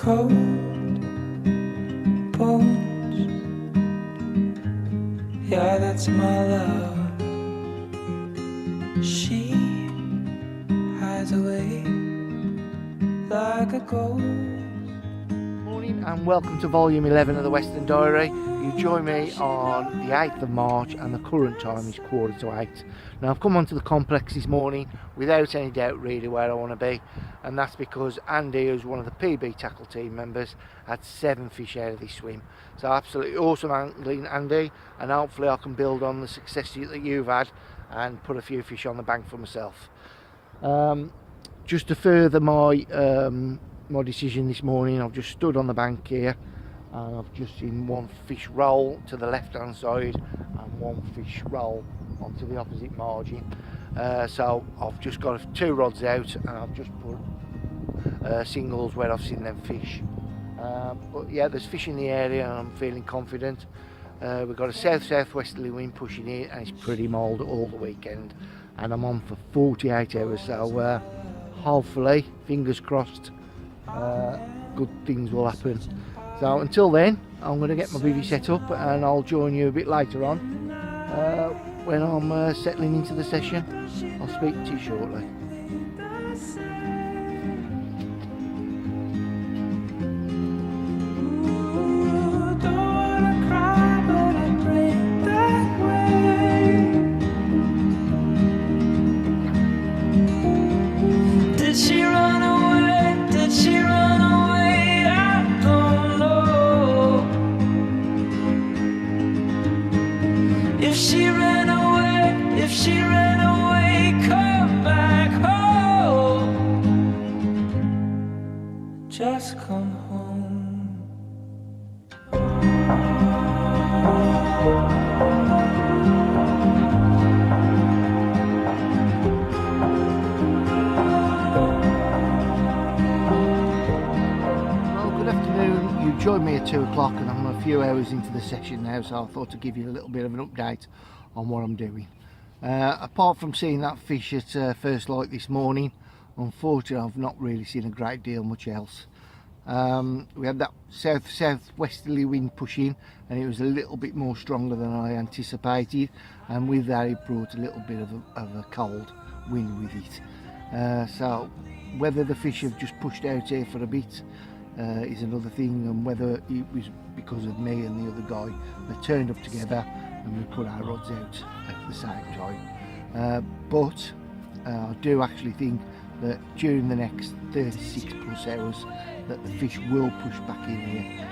cold bones. Yeah, that's my love. She hides away like a ghost. Morning and welcome to volume 11 of the Weston Diary. You join me on the 8th of March and the current time is 7:45. Now I've come onto the complex this morning without any doubt really where I want to be, and that's because Andy, who's one of the PB tackle team members, had 7 fish out of this swim. So absolutely awesome angling, Andy, and hopefully I can build on the success that you've had and put a few fish on the bank for myself. Just to further my my decision this morning, I've just stood on the bank here and I've just seen one fish roll to the left hand side and one fish roll onto the opposite margin. So I've just got 2 rods out and I've just put singles where I've seen them fish. But yeah, there's fish in the area and I'm feeling confident. We've got a south-southwesterly wind pushing in and it's pretty mild all the weekend, and I'm on for 48 hours, so hopefully, fingers crossed, good things will happen. So until then, I'm going to get my bivvy set up and I'll join you a bit later on when I'm settling into the session. I'll speak to you shortly. If she ran away, come back home. Just come home. Well, good afternoon. You joined me at 2 o'clock and I'm a few hours into the session now, so I thought to give you a little bit of an update on what I'm doing. Apart from seeing that fish at first light this morning, unfortunately I've not really seen a great deal much else. We had that south-southwesterly wind pushing and it was a little bit more stronger than I anticipated, and with that it brought a little bit of a cold wind with it. So whether the fish have just pushed out here for a bit is another thing, and whether it was because of me and the other guy that turned up together and we put our rods out at the same time. But I do actually think that during the next 36 plus hours that the fish will push back in here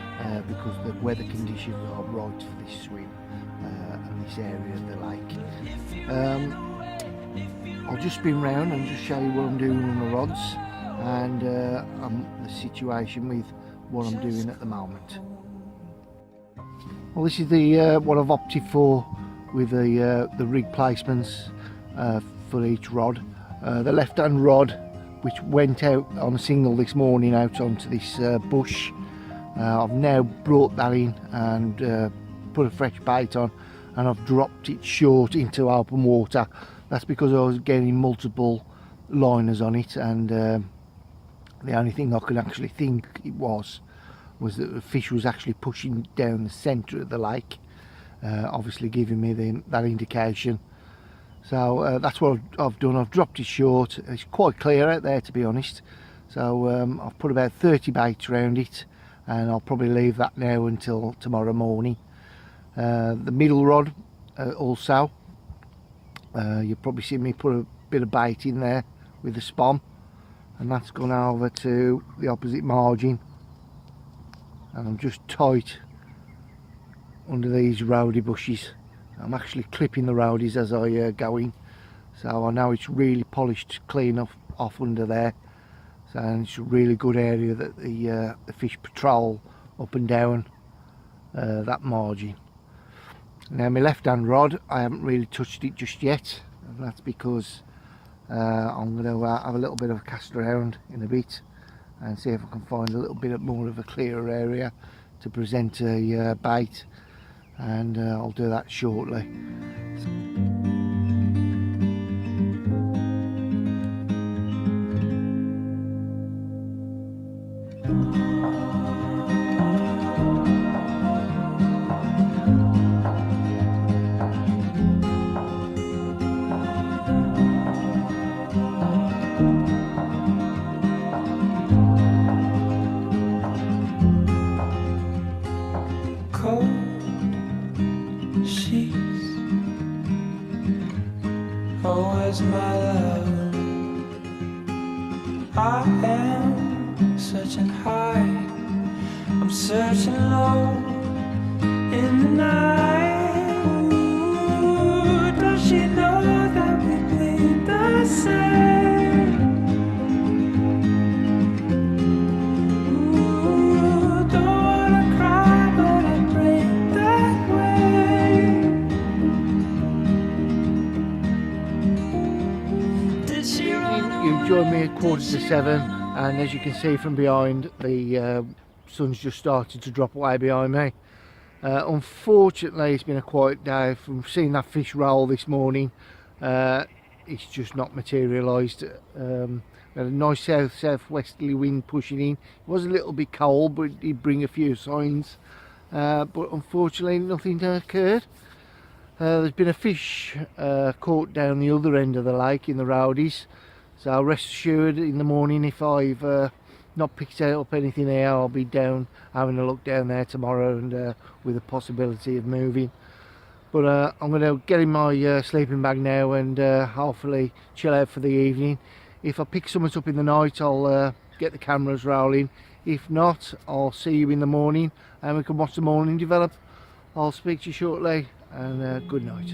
because the weather conditions are right for this swim and this area of the lake. I'll just spin round and just show you what I'm doing on the rods and the situation with what I'm doing at the moment. Well, this is the what I've opted for with the rig placements for each rod. The left hand rod, which went out on a single this morning out onto this bush, I've now brought that in and put a fresh bait on, and I've dropped it short into open water. That's because I was getting multiple liners on it, and the only thing I could actually think it was that the fish was actually pushing down the centre of the lake, obviously giving me that indication. So that's what I've done. I've dropped it short. It's quite clear out there, to be honest, so I've put about 30 baits around it and I'll probably leave that now until tomorrow morning. The middle rod also, you've probably seen me put a bit of bait in there with the spom, and that's gone over to the opposite margin, and I'm just tight under these rowdy bushes. I'm actually clipping the rowdies as I go in, so I know it's really polished clean off under there. So it's a really good area that the fish patrol up and down that margin. Now my left hand rod, I haven't really touched it just yet, and that's because I'm going to have a little bit of a cast around in a bit and see if I can find a little bit more of a clearer area to present a bait, and I'll do that shortly. I am searching high, I'm searching low in the night. Ooh, does she know that we bleed the same? Ooh, don't wanna cry, but I break that way. Did she run away? You joined me at 6:45, and as you can see from behind, the sun's just started to drop away behind me. Unfortunately, it's been a quiet day. From seeing that fish roll this morning, it's just not materialised. We had a nice southwesterly wind pushing in. It was a little bit cold, but it did bring a few signs. But unfortunately, nothing occurred. There's been a fish caught down the other end of the lake in the Rowdies, so rest assured in the morning, if I've not picked up anything there, I'll be down having a look down there tomorrow, and with the possibility of moving. But I'm going to get in my sleeping bag now and hopefully chill out for the evening. If I pick something up in the night, I'll get the cameras rolling. If not, I'll see you in the morning and we can watch the morning develop. I'll speak to you shortly, and good night.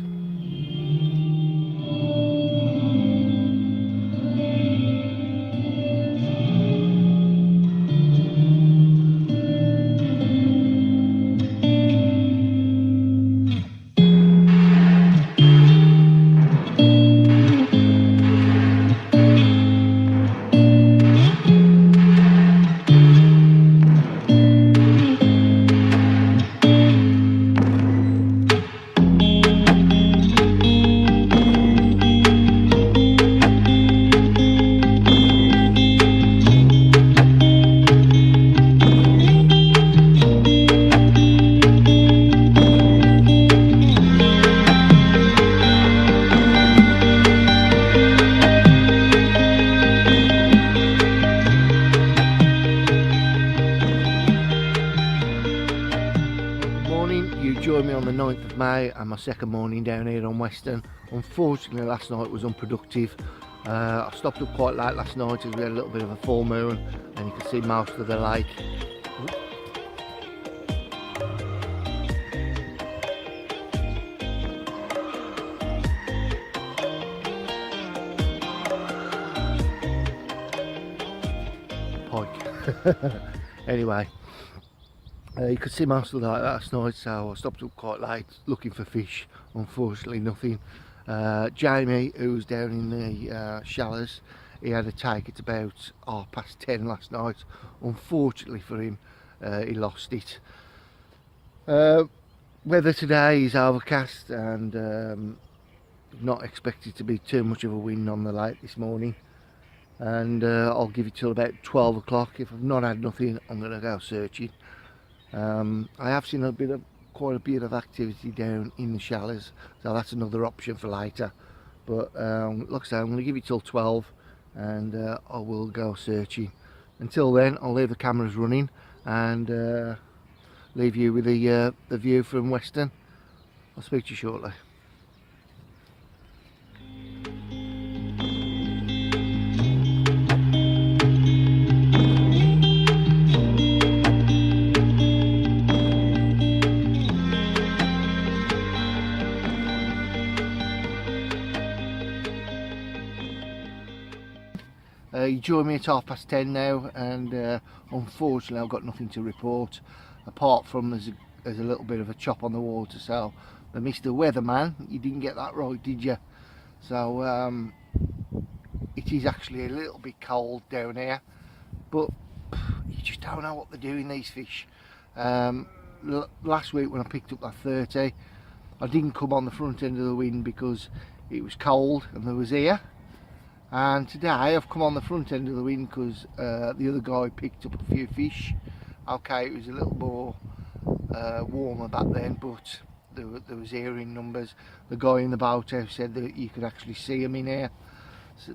Joined me on the 9th of May and my second morning down here on Weston. Unfortunately, last night was unproductive. I stopped up quite late last night as we had a little bit of a full moon, and you can see most of the lake. Pike. Anyway. You could see most of the light last night, so I stopped up quite late looking for fish. Unfortunately, nothing. Jamie, who was down in the shallows, he had a take at about 10:30 last night. Unfortunately for him, he lost it. Weather today is overcast and not expected to be too much of a wind on the lake this morning. And I'll give it till about 12 o'clock. If I've not had nothing, I'm going to go searching. I have seen quite a bit of activity down in the shallows, so that's another option for later. But like I say, I'm going to give it till 12 and I will go searching. Until then, I'll leave the cameras running and leave you with the view from Weston. I'll speak to you shortly. You join me at 10:30 now, and unfortunately I've got nothing to report apart from there's a little bit of a chop on the water. So the Mr. Weatherman, you didn't get that right, did you? So it is actually a little bit cold down here, but you just don't know what they're doing, these fish. Last week when I picked up that 30, I didn't come on the front end of the wind because it was cold and there was air. And today I've come on the front end of the wind because the other guy picked up a few fish. Okay, it was a little more warmer back then, but there was air in numbers. The guy in the boathouse said that you could actually see them in here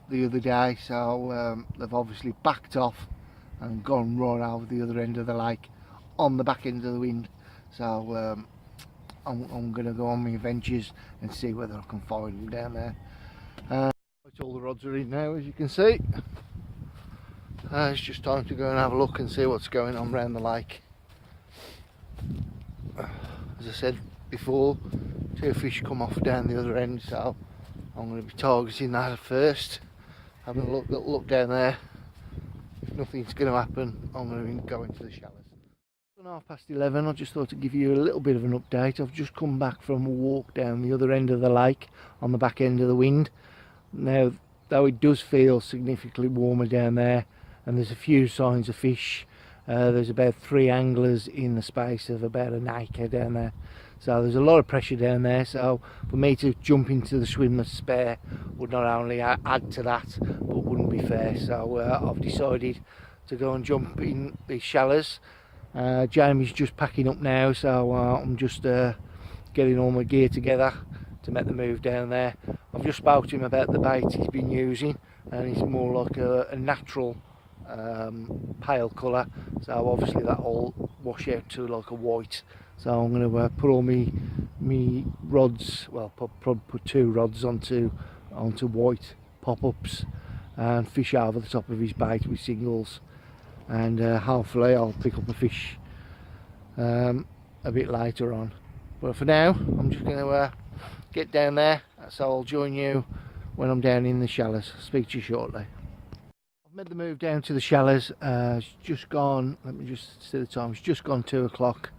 the other day, so they've obviously backed off and gone right over the other end of the lake on the back end of the wind. So I'm going to go on my adventures and see whether I can find them down there. All the rods are in now, as you can see. It's just time to go and have a look and see what's going on around the lake. As I said before, 2 fish come off down the other end, so I'm going to be targeting that at first. Having a look down there. If nothing's going to happen, I'm going to go into the shallows. 11:30, I just thought to give you a little bit of an update. I've just come back from a walk down the other end of the lake on the back end of the wind. Now, though it does feel significantly warmer down there, and there's a few signs of fish, there's about 3 anglers in the space of about an acre down there. So there's a lot of pressure down there, so for me to jump into the swim that's spare would not only add to that, but wouldn't be fair. So I've decided to go and jump in the shallows. Jamie's just packing up now, so I'm just getting all my gear together to make the move down there. I've just spoke to him about the bait he's been using, and it's more like a natural pale colour, so obviously that'll wash out to like a white. So I'm going to put all me rods, well, probably put 2 rods onto white pop-ups and fish over the top of his bait with singles, and hopefully I'll pick up a fish a bit later on. But for now, I'm just going to get down there, so I'll join you when I'm down in the shallows. Speak to you shortly. I've made the move down to the shallows. It's just gone, let me just see the time, it's just gone 2 o'clock,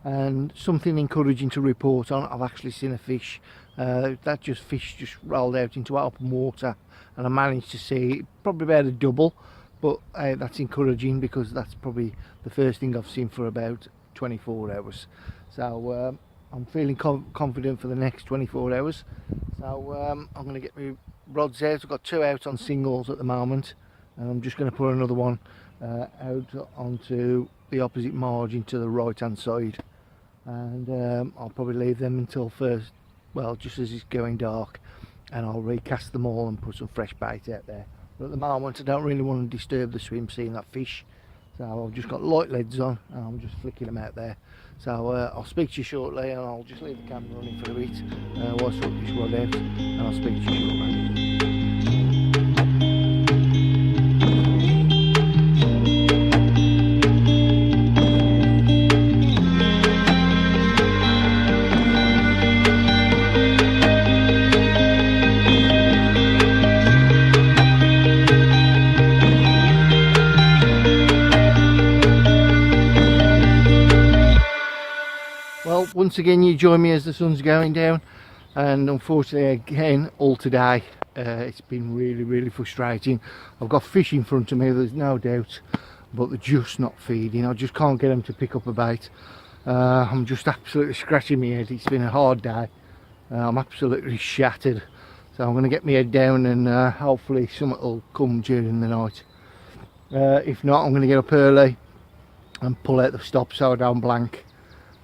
and something encouraging to report on. I've actually seen a fish. That fish just rolled out into open water, and I managed to see probably about a double, but that's encouraging because that's probably the first thing I've seen for about 24 hours. So I'm feeling confident for the next 24 hours. So I'm going to get my rods out. I've got 2 out on singles at the moment, and I'm just going to put another one out onto the opposite margin to the right hand side, and I'll probably leave them until just as it's going dark, and I'll recast them all and put some fresh bait out there. But at the moment I don't really want to disturb the swim seeing that fish, so I've just got light leads on and I'm just flicking them out there. So I'll speak to you shortly, and I'll just leave the camera running for a bit while I sort this rod out, and I'll speak to you shortly. Well, once again you join me as the sun's going down, and unfortunately again all today it's been really frustrating. I've got fish in front of me, there's no doubt, but they're just not feeding. I just can't get them to pick up a bait. I'm just absolutely scratching my head. It's been a hard day. I'm absolutely shattered, so I'm going to get my head down, and hopefully something will come during the night. If not, I'm going to get up early and pull out the stop so I don't blank.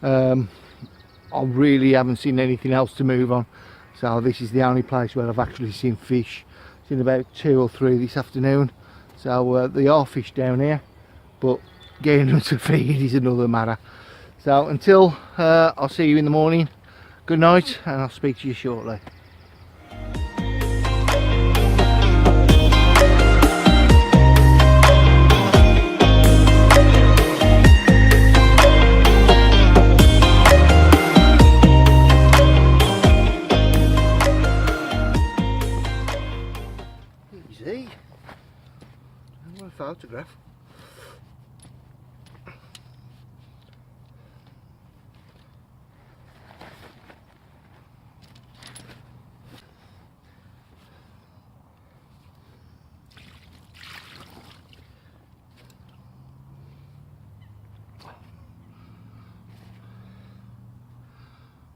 I really haven't seen anything else to move on, so this is the only place where I've actually seen fish. Seen about 2 or 3 this afternoon, so there are fish down here, but getting them to feed is another matter. So until I'll see you in the morning, good night, and I'll speak to you shortly. Easy. I want a photograph.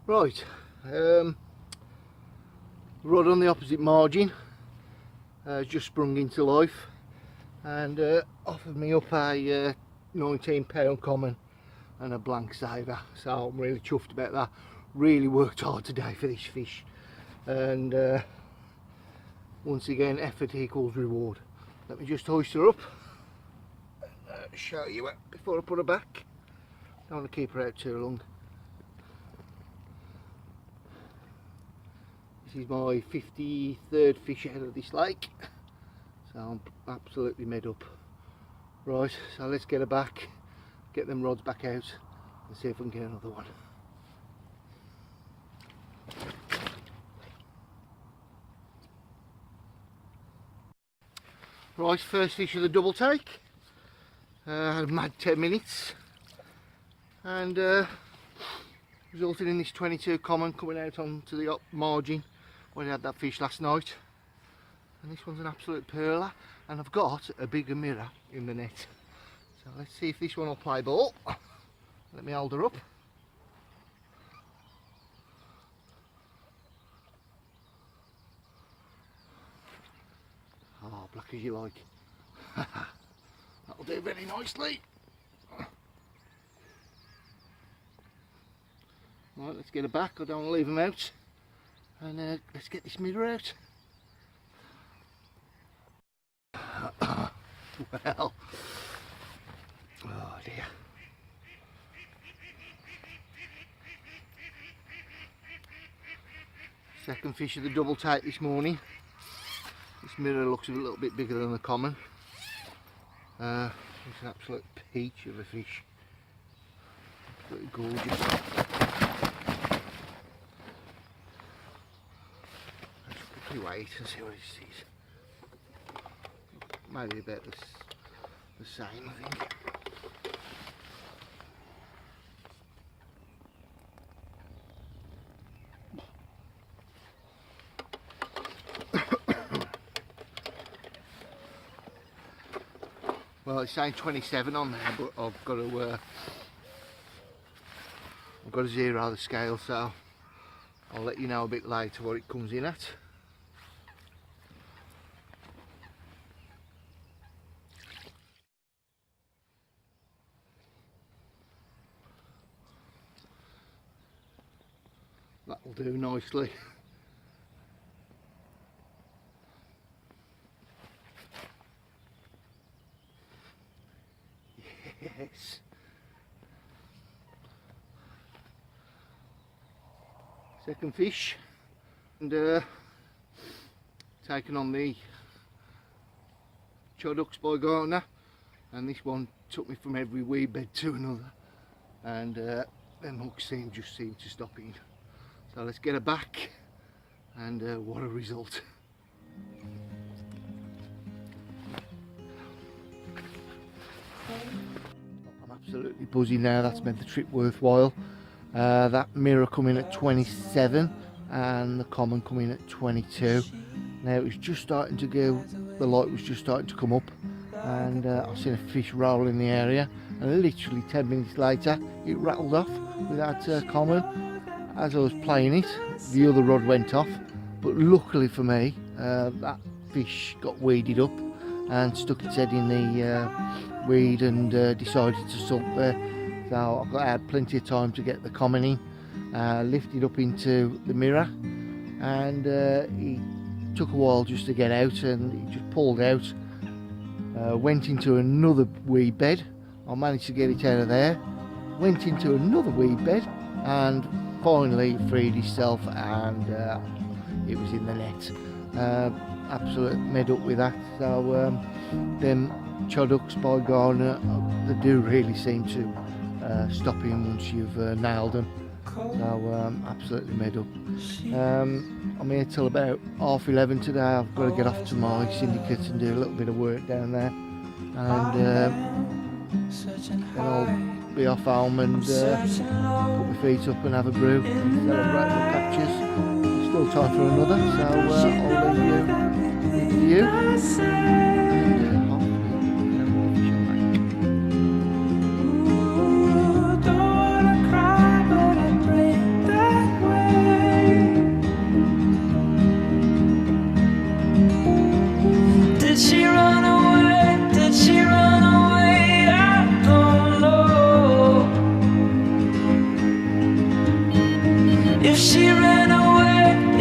Right, rod on the opposite margin has just sprung into life, and offered me up a 19-pound common and a blank saver, so I'm really chuffed about that. Really worked hard today for this fish, and once again effort equals reward. Let me just hoist her up and show you it before I put her back. Don't want to keep her out too long. This is my 53rd fish out of this lake, so I'm absolutely made up. Right, so let's get her back, get them rods back out and see if we can get another one. Right, first fish of the double take. Had a mad 10 minutes and resulted in this 22 common coming out onto the up margin where I had that fish last night. And this one's an absolute perler, and I've got a bigger mirror in the net. So let's see if this one will play ball. Let me hold her up. Oh, black as you like. That'll do very nicely. Right, let's get her back. I don't want to leave them out. And let's get this mirror out. Well, oh dear. Second fish of the double take this morning. This mirror looks a little bit bigger than the common. It's an absolute peach of a fish. Absolutely gorgeous. Let's quickly wait and see what he sees. Maybe about the same, I think. Well, it's saying 27 on there, but I've got to zero the scale, so I'll let you know a bit later what it comes in at. That'll do nicely. Yes. Second fish, and taken on the Choducks by Gartner, and this one took me from every wee bed to another, and them hooks just seem to stop in. So let's get her back, and what a result. I'm absolutely buzzing now. That's made the trip worthwhile. That mirror coming at 27 and the common coming at 22. Now it was just starting to go, the light was just starting to come up, and I've seen a fish roll in the area, and literally 10 minutes later it rattled off with that common. As I was playing it, the other rod went off, but luckily for me that fish got weeded up and stuck its head in the weed and decided to sulk there. So I had plenty of time to get the common in, lifted up into the mirror, and he took a while just to get out, and he just pulled out, went into another weed bed. I managed to get it out of there, went into another weed bed, and finally freed himself, and it was in the net. Absolute made up with that. So them Choducks by Garner, they do really seem to stop in once you've nailed them. So absolutely made up. I'm here till about 11:30 today. I've got to get off to my syndicate and do a little bit of work down there, and then I'll be off home and put my feet up and have a brew and celebrate my captures. There's still time for another, so I'll leave you with the view, and hopefully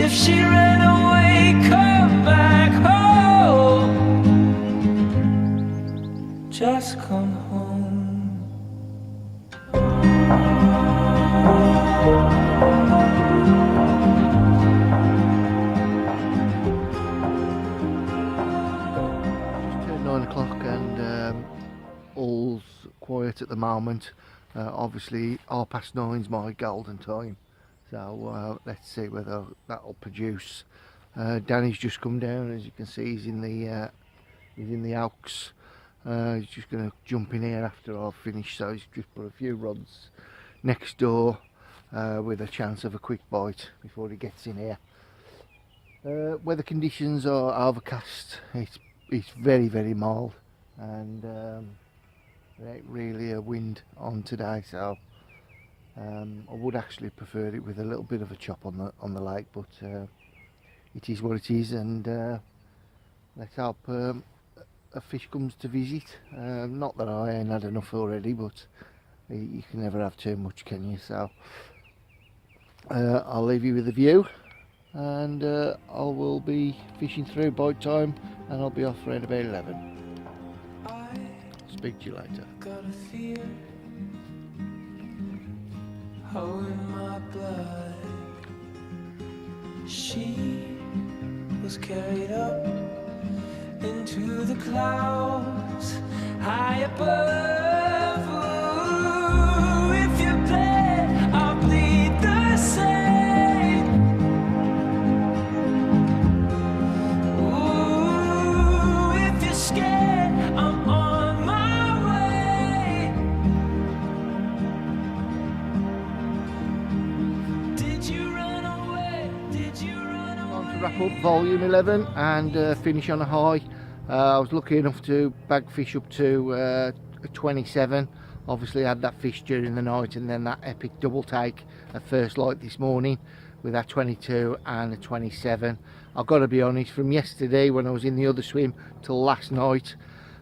if she ran away, come back home. Just come home. Just turned 9 o'clock, and all's quiet at the moment. Obviously 9:30's my golden time, so let's see whether that'll produce. Danny's just come down, as you can see. He's in the Alks. He's just going to jump in here after I've finished, so he's just put a few rods next door with a chance of a quick bite before he gets in here. Weather conditions are overcast. It's very, very mild, and there ain't really a wind on today, so I would actually prefer it with a little bit of a chop on the lake, but it is what it is, and let's hope a fish comes to visit. Not that I ain't had enough already, but you can never have too much, can you? So I'll leave you with the view, and I will be fishing through bite time, and I'll be off around about 11. Speak to you later. Got a fear, oh, in my blood. She was carried up into the clouds high above. Ooh, if you bleed, I'll bleed the same. Ooh, if you're scared, I'm on my way. Did you run away? Did you run away? Time to wrap up volume 11 and finish on a high. I was lucky enough to bag fish up to a 27. Obviously I had that fish during the night, and then that epic double take at first light this morning with that 22 and a 27. I've got to be honest, from yesterday when I was in the other swim till last night,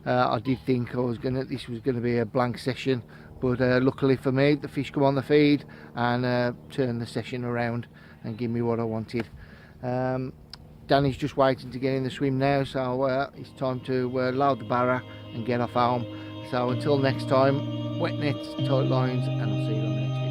I did think this was gonna be a blank session, but luckily for me the fish come on the feed and turned the session around and give me what I wanted. Danny's just waiting to get in the swim now, so it's time to load the barra and get off home. So until next time, wet nets, tight lines, and I'll see you on the next video.